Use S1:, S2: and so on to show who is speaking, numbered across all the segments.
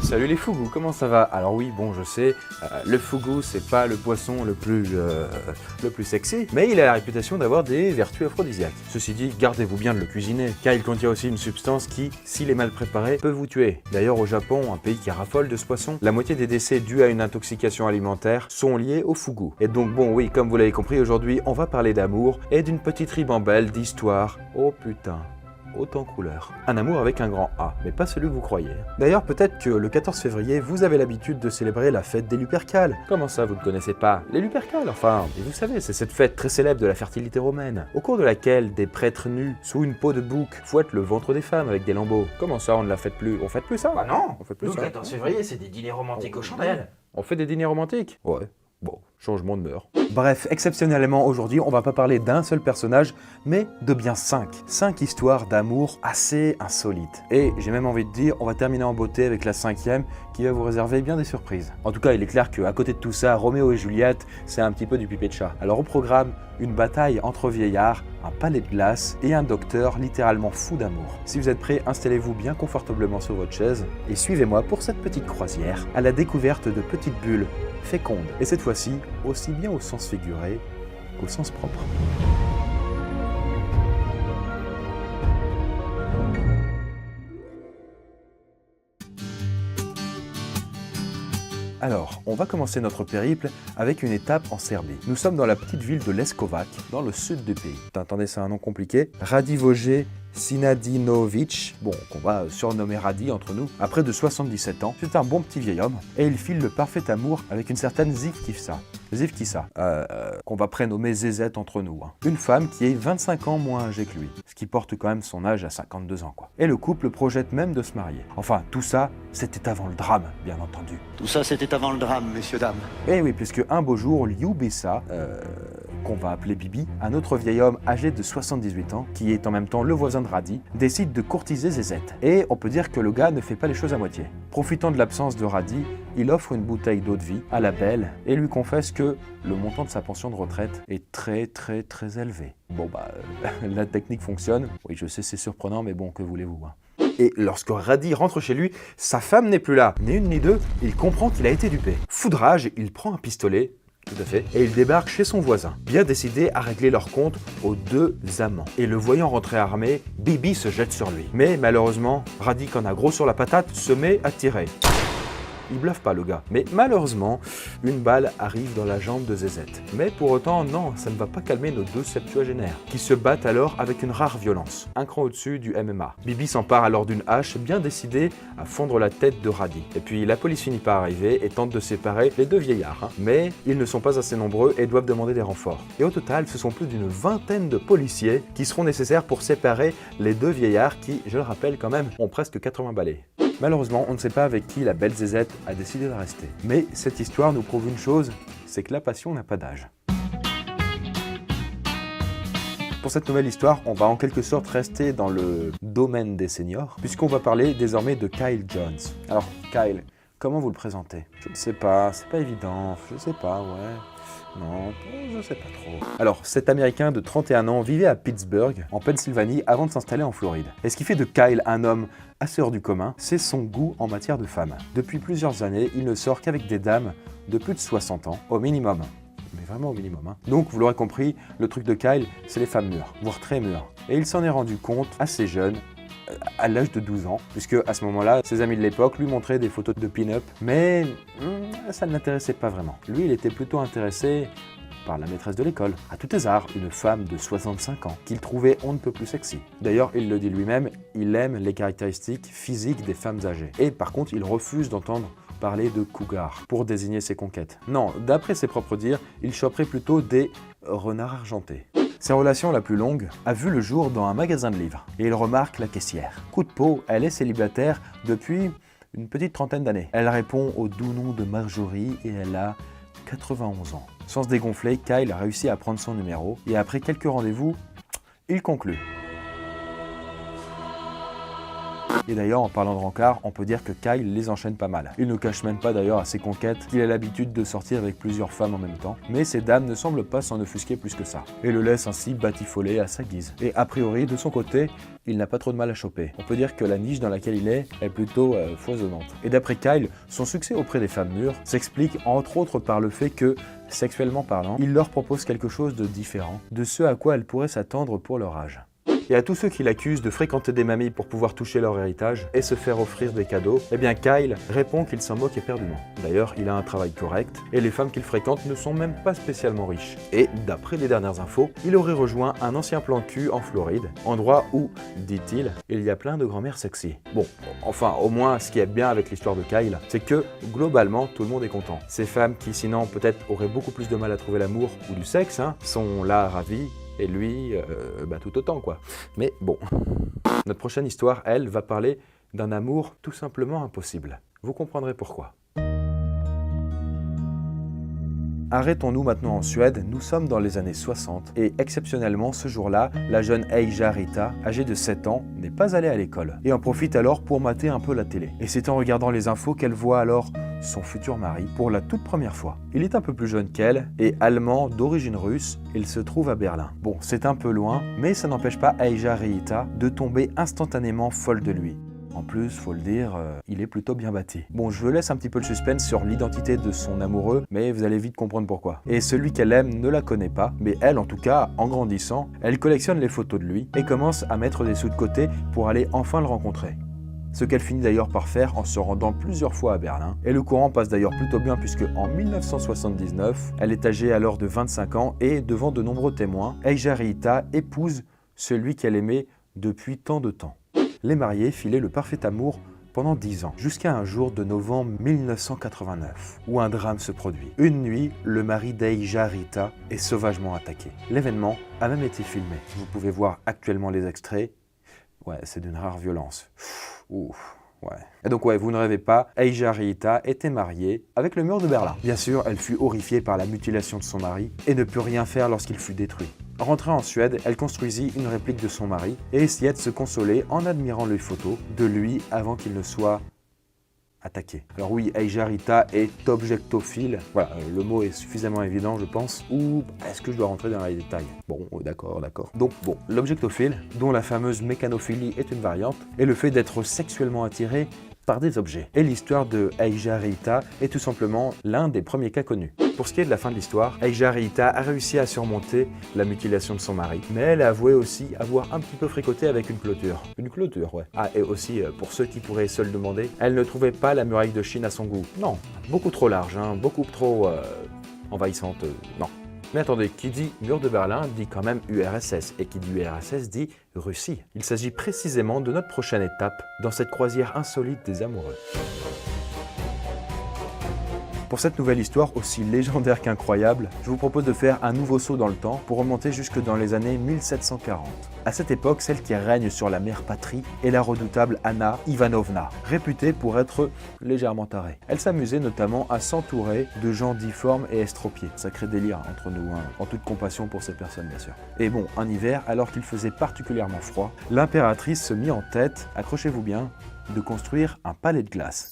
S1: Salut les fougous, comment ça va? Alors oui, bon, je sais, le fougou, c'est pas le poisson le plus sexy, mais il a la réputation d'avoir des vertus aphrodisiaques. Ceci dit, gardez-vous bien de le cuisiner, car il contient aussi une substance qui, s'il est mal préparé, peut vous tuer. D'ailleurs, au Japon, un pays qui raffole de ce poisson, la moitié des décès dus à une intoxication alimentaire sont liés au fougou. Et donc bon, oui, comme vous l'avez compris, aujourd'hui, on va parler d'amour et d'une petite ribambelle d'histoire. Oh putain, autant couleur. Un amour avec un grand A, mais pas celui que vous croyez. D'ailleurs, peut-être que le 14 février, vous avez l'habitude de célébrer la fête des Lupercales. Comment ça, vous ne connaissez pas les Lupercales? Enfin, et vous savez, c'est cette fête très célèbre de la fertilité romaine, au cours de laquelle des prêtres nus, sous une peau de bouc, fouettent le ventre des femmes avec des lambeaux. Comment ça, on ne la fête plus? On fête plus ça?
S2: Bah non,
S1: On fait plus
S2: le
S1: ça.
S2: 14 février, c'est des dîners romantiques aux chandelles.
S1: On fait des dîners romantiques? Ouais. Bon, changement de mœurs. Bref, exceptionnellement aujourd'hui, on va pas parler d'un seul personnage, mais de bien 5. 5 histoires d'amour assez insolites. Et j'ai même envie de dire, on va terminer en beauté avec la 5e qui va vous réserver bien des surprises. En tout cas, il est clair qu'à côté de tout ça, Roméo et Juliette, c'est un petit peu du pipé de chat. Alors au programme, une bataille entre vieillards, un palais de glace et un docteur littéralement fou d'amour. Si vous êtes prêts, installez-vous bien confortablement sur votre chaise et suivez-moi pour cette petite croisière à la découverte de petites bulles fécondes. Et cette fois-ci, aussi bien au sens figuré qu'au sens propre. Alors, on va commencer notre périple avec une étape en Serbie. Nous sommes dans la petite ville de Leskovac, dans le sud du pays. Attendez, c'est un nom compliqué. Radivoje Sinadinovic, bon, qu'on va surnommer Radi entre nous, à près de 77 ans. C'est un bon petit vieil homme, et il file le parfait amour avec une certaine Zivkissa, qu'on va prénommer Zezette entre nous. Une femme qui est 25 ans moins âgée que lui, ce qui porte quand même son âge à 52 ans, quoi. Et le couple projette même de se marier. Enfin, tout ça, c'était avant le drame, bien entendu.
S3: Tout ça, c'était avant le drame, messieurs, dames.
S1: Et oui, puisque un beau jour, Lyubessa, qu'on va appeler Bibi, un autre vieil homme âgé de 78 ans, qui est en même temps le voisin de Radi, décide de courtiser Zezette. Et on peut dire que le gars ne fait pas les choses à moitié. Profitant de l'absence de Radi, il offre une bouteille d'eau de vie à la belle et lui confesse que le montant de sa pension de retraite est très élevé. Bon bah, la technique fonctionne. Oui, je sais, c'est surprenant, mais bon, que voulez-vous, Et lorsque Radi rentre chez lui, sa femme n'est plus là. Ni une ni deux, il comprend qu'il a été dupé. Fou de rage, il prend un pistolet, tout à fait, et il débarque chez son voisin, bien décidé à régler leur compte aux deux amants. Et le voyant rentrer armé, Bibi se jette sur lui. Mais malheureusement, Radi, qui en a gros sur la patate, se met à tirer. Il bluffe pas le gars. Mais malheureusement, une balle arrive dans la jambe de Zezette. Mais pour autant, non, ça ne va pas calmer nos deux septuagénaires, qui se battent alors avec une rare violence, un cran au-dessus du MMA. Bibi s'empare alors d'une hache, bien décidé à fondre la tête de Radi. Et puis la police finit par arriver et tente de séparer les deux vieillards. Mais ils ne sont pas assez nombreux et doivent demander des renforts. Et au total, ce sont plus d'une vingtaine de policiers qui seront nécessaires pour séparer les deux vieillards qui, je le rappelle quand même, ont presque 80 balais. Malheureusement, on ne sait pas avec qui la belle Zezette a décidé de rester. Mais cette histoire nous prouve une chose, c'est que la passion n'a pas d'âge. Pour cette nouvelle histoire, on va en quelque sorte rester dans le domaine des seniors, puisqu'on va parler désormais de Kyle Jones. Alors, Kyle, comment vous le présentez? Je ne sais pas, c'est pas évident, je sais pas, ouais. Non, je sais pas trop. Alors, cet Américain de 31 ans vivait à Pittsburgh, en Pennsylvanie, avant de s'installer en Floride. Et ce qui fait de Kyle un homme assez hors du commun, c'est son goût en matière de femmes. Depuis plusieurs années, il ne sort qu'avec des dames de plus de 60 ans, au minimum. Mais vraiment au minimum. Donc, vous l'aurez compris, le truc de Kyle, c'est les femmes mûres, voire très mûres. Et il s'en est rendu compte assez jeune, à l'âge de 12 ans, puisque à ce moment-là, ses amis de l'époque lui montraient des photos de pin-up, mais ça ne l'intéressait pas vraiment. Lui, il était plutôt intéressé par la maîtresse de l'école, à tout hasard, une femme de 65 ans, qu'il trouvait on ne peut plus sexy. D'ailleurs, il le dit lui-même, il aime les caractéristiques physiques des femmes âgées. Et par contre, il refuse d'entendre parler de cougar pour désigner ses conquêtes. Non, d'après ses propres dires, il choperait plutôt des renards argentés. Sa relation la plus longue a vu le jour dans un magasin de livres, et il remarque la caissière. Coup de peau, elle est célibataire depuis une petite trentaine d'années. Elle répond au doux nom de Marjorie et elle a 91 ans. Sans se dégonfler, Kyle a réussi à prendre son numéro, et après quelques rendez-vous, il conclut. Et d'ailleurs, en parlant de rencard, on peut dire que Kyle les enchaîne pas mal. Il ne cache même pas d'ailleurs à ses conquêtes qu'il a l'habitude de sortir avec plusieurs femmes en même temps, mais ces dames ne semblent pas s'en offusquer plus que ça, et le laissent ainsi batifoler à sa guise. Et a priori, de son côté, il n'a pas trop de mal à choper. On peut dire que la niche dans laquelle il est plutôt foisonnante. Et d'après Kyle, son succès auprès des femmes mûres s'explique entre autres par le fait que, sexuellement parlant, il leur propose quelque chose de différent de ce à quoi elles pourraient s'attendre pour leur âge. Et à tous ceux qui l'accusent de fréquenter des mamies pour pouvoir toucher leur héritage et se faire offrir des cadeaux, eh bien Kyle répond qu'il s'en moque éperdument. D'ailleurs, il a un travail correct et les femmes qu'il fréquente ne sont même pas spécialement riches. Et d'après les dernières infos, il aurait rejoint un ancien plan cul en Floride, endroit où, dit-il, il y a plein de grand-mères sexy. Bon, enfin, au moins, ce qui est bien avec l'histoire de Kyle, c'est que, globalement, tout le monde est content. Ces femmes qui, sinon, peut-être auraient beaucoup plus de mal à trouver l'amour ou du sexe, sont là ravies. Et lui, tout autant quoi. Mais bon, notre prochaine histoire, elle, va parler d'un amour tout simplement impossible. Vous comprendrez pourquoi. Arrêtons-nous maintenant en Suède, nous sommes dans les années 60 et exceptionnellement ce jour-là, la jeune Eija Rita, âgée de 7 ans, n'est pas allée à l'école et en profite alors pour mater un peu la télé. Et c'est en regardant les infos qu'elle voit alors son futur mari pour la toute première fois. Il est un peu plus jeune qu'elle et allemand d'origine russe, il se trouve à Berlin. Bon, c'est un peu loin, mais ça n'empêche pas Eija Rita de tomber instantanément folle de lui. En plus, faut le dire, il est plutôt bien bâti. Bon, je vous laisse un petit peu le suspense sur l'identité de son amoureux, mais vous allez vite comprendre pourquoi. Et celui qu'elle aime ne la connaît pas, mais elle, en tout cas, en grandissant, elle collectionne les photos de lui et commence à mettre des sous de côté pour aller enfin le rencontrer. Ce qu'elle finit d'ailleurs par faire en se rendant plusieurs fois à Berlin. Et le courant passe d'ailleurs plutôt bien puisque en 1979, elle est âgée alors de 25 ans et devant de nombreux témoins, Eija Rita épouse celui qu'elle aimait depuis tant de temps. Les mariés filaient le parfait amour pendant 10 ans, jusqu'à un jour de novembre 1989, où un drame se produit. Une nuit, le mari d'Eija Rita est sauvagement attaqué. L'événement a même été filmé. Vous pouvez voir actuellement les extraits. Ouais, c'est d'une rare violence. Ouf. Ouais. Et donc vous ne rêvez pas, Eija Rita était mariée avec le mur de Berlin. Bien sûr, elle fut horrifiée par la mutilation de son mari et ne put rien faire lorsqu'il fut détruit. Rentrée en Suède, elle construisit une réplique de son mari et essayait de se consoler en admirant les photos de lui avant qu'il ne soit attaqué. Alors oui, Eija Rita est objectophile. Voilà, le mot est suffisamment évident, je pense. Ou est-ce que je dois rentrer dans les détails? Bon, d'accord. Donc bon, l'objectophile, dont la fameuse mécanophilie est une variante, est le fait d'être sexuellement attiré par des objets. Et l'histoire de Eija Rita est tout simplement l'un des premiers cas connus. Pour ce qui est de la fin de l'histoire, Eija Rita a réussi à surmonter la mutilation de son mari, mais elle a avoué aussi avoir un petit peu fricoté avec une clôture. Une clôture, ouais. Ah, et aussi, pour ceux qui pourraient se le demander, elle ne trouvait pas la muraille de Chine à son goût. Non, beaucoup trop large, beaucoup trop envahissante, non. Mais attendez, qui dit mur de Berlin dit quand même URSS, et qui dit URSS dit Russie. Il s'agit précisément de notre prochaine étape dans cette croisière insolite des amoureux. Pour cette nouvelle histoire aussi légendaire qu'incroyable, je vous propose de faire un nouveau saut dans le temps pour remonter jusque dans les années 1740. À cette époque, celle qui règne sur la mère patrie est la redoutable Anna Ivanovna, réputée pour être légèrement tarée. Elle s'amusait notamment à s'entourer de gens difformes et estropiés. Sacré délire entre nous, en toute compassion pour cette personne bien sûr. Et bon, un hiver, alors qu'il faisait particulièrement froid, l'impératrice se mit en tête, accrochez-vous bien, de construire un palais de glace.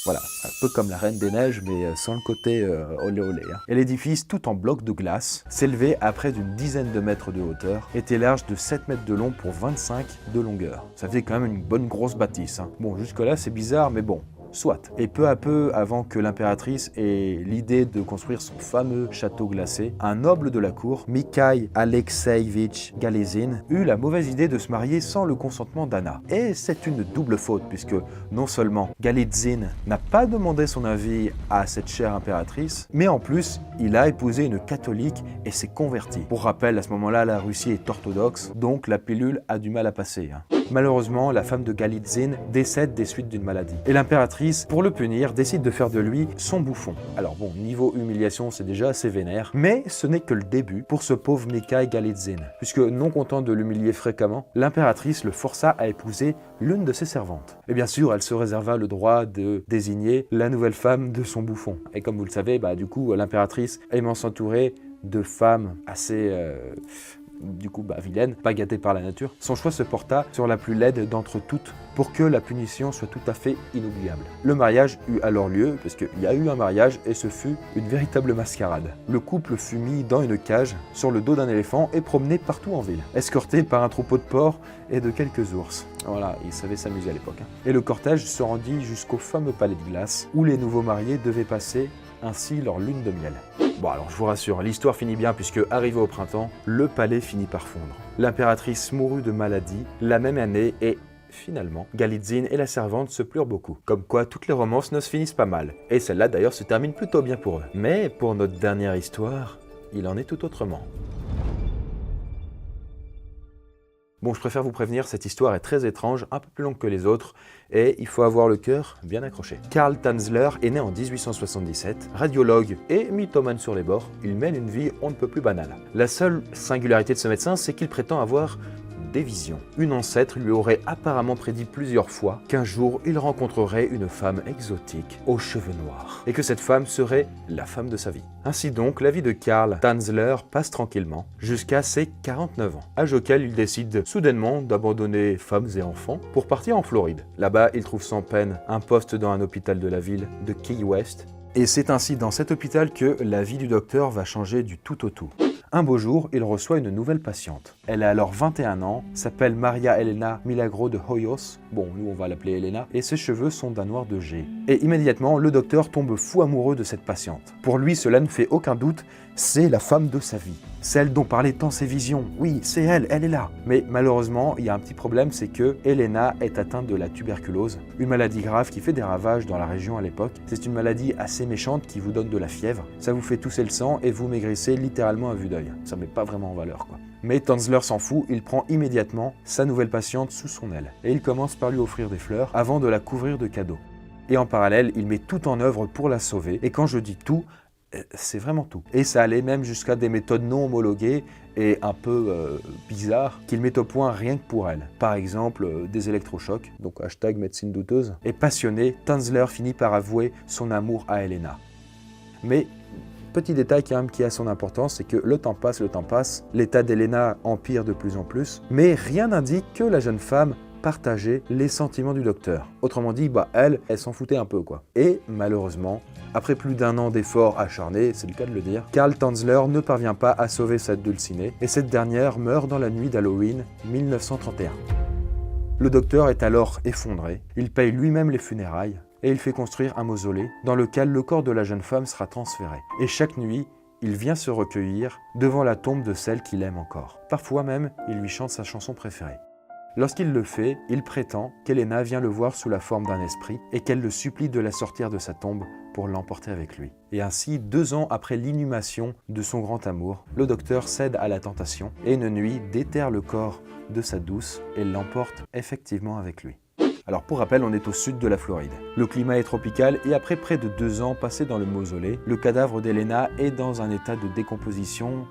S1: Voilà, un peu comme la Reine des Neiges, mais sans le côté olé olé. Et l'édifice, tout en blocs de glace, s'élevait à près d'une dizaine de mètres de hauteur, était large de 7 mètres de long pour 25 de longueur. Ça faisait quand même une bonne grosse bâtisse. Bon, jusque-là, c'est bizarre, mais bon. Soit. Et peu à peu, avant que l'impératrice ait l'idée de construire son fameux château glacé, un noble de la cour, Mikhaïl Alexeïevitch Galézine, eut la mauvaise idée de se marier sans le consentement d'Anna. Et c'est une double faute, puisque non seulement Galézine n'a pas demandé son avis à cette chère impératrice, mais en plus, il a épousé une catholique et s'est converti. Pour rappel, à ce moment-là, la Russie est orthodoxe, donc la pilule a du mal à passer. Malheureusement, la femme de Galézine décède des suites d'une maladie. Et l'impératrice, pour le punir, décide de faire de lui son bouffon. Alors bon, niveau humiliation, c'est déjà assez vénère, mais ce n'est que le début pour ce pauvre Mikhaïl Galézine, puisque non content de l'humilier fréquemment, l'impératrice le força à épouser l'une de ses servantes. Et bien sûr, elle se réserva le droit de désigner la nouvelle femme de son bouffon. Et comme vous le savez, du coup, l'impératrice aimant s'entourer de femmes assez du coup vilaine, pas gâtée par la nature, son choix se porta sur la plus laide d'entre toutes pour que la punition soit tout à fait inoubliable. Le mariage eut alors lieu, parce qu'il y a eu un mariage et ce fut une véritable mascarade. Le couple fut mis dans une cage sur le dos d'un éléphant et promené partout en ville, escorté par un troupeau de porcs et de quelques ours. Voilà, ils savaient s'amuser à l'époque. Et le cortège se rendit jusqu'au fameux palais de glace où les nouveaux mariés devaient passer ainsi leur lune de miel. Bon alors je vous rassure, l'histoire finit bien puisque arrivé au printemps, le palais finit par fondre. L'impératrice mourut de maladie la même année et finalement, Galitzine et la servante se plurent beaucoup. Comme quoi toutes les romances ne se finissent pas mal. Et celle-là d'ailleurs se termine plutôt bien pour eux. Mais pour notre dernière histoire, il en est tout autrement. Bon, je préfère vous prévenir, cette histoire est très étrange, un peu plus longue que les autres, et il faut avoir le cœur bien accroché. Karl Tanzler est né en 1877, radiologue et mythomane sur les bords, il mène une vie on ne peut plus banale. La seule singularité de ce médecin, c'est qu'il prétend avoir des visions. Une ancêtre lui aurait apparemment prédit plusieurs fois qu'un jour il rencontrerait une femme exotique aux cheveux noirs, et que cette femme serait la femme de sa vie. Ainsi donc, la vie de Karl Tanzler passe tranquillement jusqu'à ses 49 ans, âge auquel il décide soudainement d'abandonner femmes et enfants pour partir en Floride. Là-bas, il trouve sans peine un poste dans un hôpital de la ville de Key West, et c'est ainsi dans cet hôpital que la vie du docteur va changer du tout au tout. Un beau jour, il reçoit une nouvelle patiente. Elle a alors 21 ans, s'appelle Maria Elena Milagro de Hoyos, bon, nous on va l'appeler Elena, et ses cheveux sont d'un noir de jet. Et immédiatement, le docteur tombe fou amoureux de cette patiente. Pour lui, cela ne fait aucun doute, c'est la femme de sa vie. Celle dont parlaient tant ses visions. Oui, c'est elle est là. Mais malheureusement, il y a un petit problème, c'est que Elena est atteinte de la tuberculose, une maladie grave qui fait des ravages dans la région à l'époque. C'est une maladie assez méchante qui vous donne de la fièvre, ça vous fait tousser le sang et vous maigrissez littéralement à vue d'œil. Ça met pas vraiment en valeur quoi. Mais Tanzler s'en fout, il prend immédiatement sa nouvelle patiente sous son aile. Et il commence par lui offrir des fleurs avant de la couvrir de cadeaux. Et en parallèle, il met tout en œuvre pour la sauver. Et quand je dis tout, c'est vraiment tout. Et ça allait même jusqu'à des méthodes non homologuées et un peu bizarres qu'il met au point rien que pour elle. Par exemple, des électrochocs, donc hashtag médecine douteuse. Et passionné, Tanzler finit par avouer son amour à Elena. Mais petit détail quand même qui a son importance, c'est que le temps passe, l'état d'Elena empire de plus en plus, mais rien n'indique que la jeune femme partageait les sentiments du docteur. Autrement dit, elle s'en foutait un peu quoi. Et malheureusement, après plus d'un an d'efforts acharnés, c'est le cas de le dire, Karl Tanzler ne parvient pas à sauver sa dulcinée et cette dernière meurt dans la nuit d'Halloween 1931. Le docteur est alors effondré, il paye lui-même les funérailles et il fait construire un mausolée dans lequel le corps de la jeune femme sera transféré. Et chaque nuit, il vient se recueillir devant la tombe de celle qu'il aime encore. Parfois même, il lui chante sa chanson préférée. Lorsqu'il le fait, il prétend qu'Elena vient le voir sous la forme d'un esprit et qu'elle le supplie de la sortir de sa tombe pour l'emporter avec lui. Et ainsi, 2 ans après l'inhumation de son grand amour, le docteur cède à la tentation et une nuit déterre le corps de sa douce et l'emporte effectivement avec lui. Alors pour rappel, on est au sud de la Floride. Le climat est tropical et après près de 2 ans passés dans le mausolée, le cadavre d'Elena est dans un état de décomposition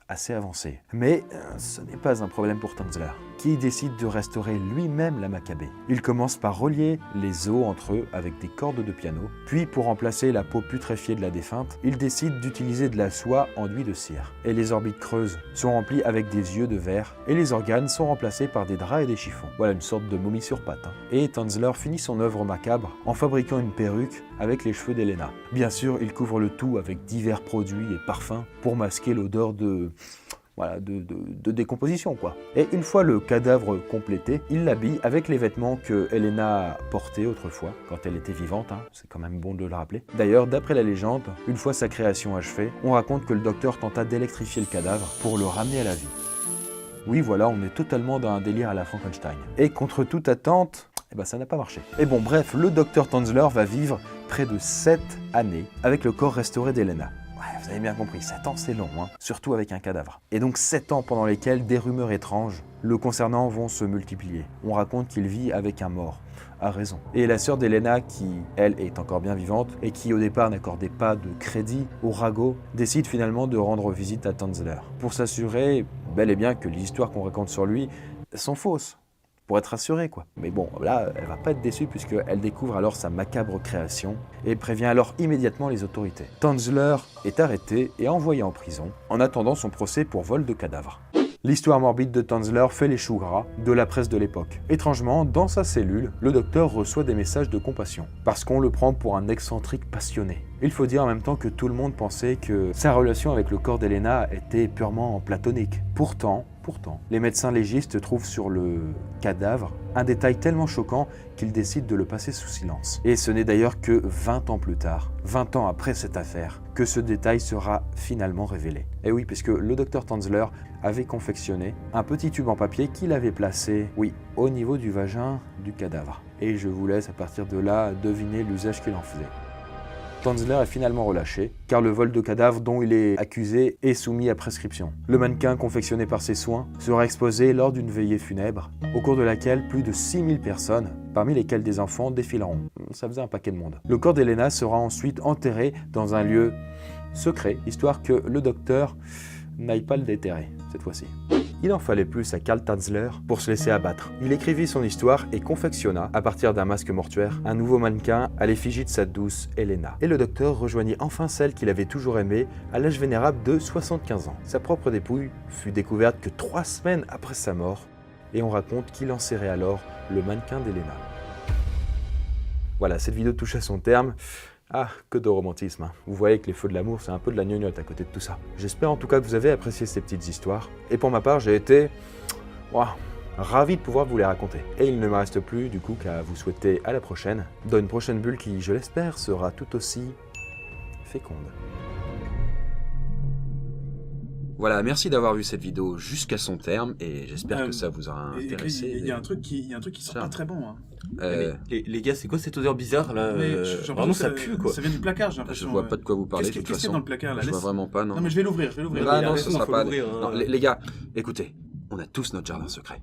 S1: assez avancé. Mais ce n'est pas un problème pour Tanzler, qui décide de restaurer lui-même la Maccabée. Il commence par relier les os entre eux avec des cordes de piano, puis pour remplacer la peau putréfiée de la défunte, il décide d'utiliser de la soie enduit de cire. Et les orbites creuses sont remplies avec des yeux de verre, et les organes sont remplacés par des draps et des chiffons. Voilà une sorte de momie sur pattes. Et Tanzler finit son œuvre macabre en fabriquant une perruque avec les cheveux d'Elena. Bien sûr, il couvre le tout avec divers produits et parfums pour masquer l'odeur de décomposition quoi. Et une fois le cadavre complété, il l'habille avec les vêtements que Elena portait autrefois, quand elle était vivante, c'est quand même bon de le rappeler. D'ailleurs, d'après la légende, une fois sa création achevée, on raconte que le docteur tenta d'électrifier le cadavre pour le ramener à la vie. Oui voilà, on est totalement dans un délire à la Frankenstein. Et contre toute attente, ça n'a pas marché. Et bon bref, le docteur Tanzler va vivre près de 7 années avec le corps restauré d'Elena. Vous avez bien compris, 7 ans c'est long, surtout avec un cadavre. Et donc 7 ans pendant lesquels des rumeurs étranges le concernant vont se multiplier. On raconte qu'il vit avec un mort, à raison. Et la sœur d'Elena, qui elle est encore bien vivante et qui au départ n'accordait pas de crédit au ragot, décide finalement de rendre visite à Tanzler pour s'assurer bel et bien que les histoires qu'on raconte sur lui sont fausses. Pour être rassurée quoi. Mais bon, là, elle va pas être déçue puisqu'elle découvre alors sa macabre création et prévient alors immédiatement les autorités. Tanzler est arrêté et envoyé en prison en attendant son procès pour vol de cadavre. L'histoire morbide de Tanzler fait les choux gras de la presse de l'époque. Étrangement, dans sa cellule, le docteur reçoit des messages de compassion, parce qu'on le prend pour un excentrique passionné. Il faut dire en même temps que tout le monde pensait que sa relation avec le corps d'Elena était purement platonique. Pourtant, les médecins légistes trouvent sur le cadavre un détail tellement choquant qu'ils décident de le passer sous silence. Et ce n'est d'ailleurs que 20 ans plus tard, 20 ans après cette affaire, que ce détail sera finalement révélé. Et oui, puisque le docteur Tanzler avait confectionné un petit tube en papier qu'il avait placé, oui, au niveau du vagin du cadavre. Et je vous laisse à partir de là deviner l'usage qu'il en faisait. Tanzler est finalement relâché, car le vol de cadavre dont il est accusé est soumis à prescription. Le mannequin confectionné par ses soins sera exposé lors d'une veillée funèbre, au cours de laquelle plus de 6000 personnes, parmi lesquelles des enfants, défileront. Ça faisait un paquet de monde. Le corps d'Elena sera ensuite enterré dans un lieu secret, histoire que le docteur n'aille pas le déterrer, cette fois-ci. Il en fallait plus à Karl Tanzler pour se laisser abattre. Il écrivit son histoire et confectionna, à partir d'un masque mortuaire, un nouveau mannequin à l'effigie de sa douce Elena. Et le docteur rejoignit enfin celle qu'il avait toujours aimée à l'âge vénérable de 75 ans. Sa propre dépouille fut découverte que 3 semaines après sa mort, et on raconte qu'il enserrait alors le mannequin d'Elena. Voilà, cette vidéo touche à son terme. Ah, que de romantisme, hein. Vous voyez que les feux de l'amour, c'est un peu de la gnognotte à côté de tout ça. J'espère en tout cas que vous avez apprécié ces petites histoires. Et pour ma part, j'ai été ravi de pouvoir vous les raconter. Et il ne me reste plus du coup qu'à vous souhaiter à la prochaine, dans une prochaine bulle qui, je l'espère, sera tout aussi féconde.
S4: Voilà, merci d'avoir vu cette vidéo jusqu'à son terme et j'espère que ça vous aura intéressé.
S5: Il y a un truc qui sent pas très bon. Hein.
S6: Les gars, c'est quoi cette odeur bizarre là vraiment ça pue quoi.
S5: Ça vient du placard, j'ai l'impression.
S4: Je vois pas de quoi vous parlez de toute
S5: Qu'est-ce qu'il y a
S4: dans
S5: dans le placard là?
S4: Je vois vraiment pas, non.
S5: Non mais je vais l'ouvrir.
S4: Ah non, ce sera pas. Non, les gars, écoutez, on a tous notre jardin secret.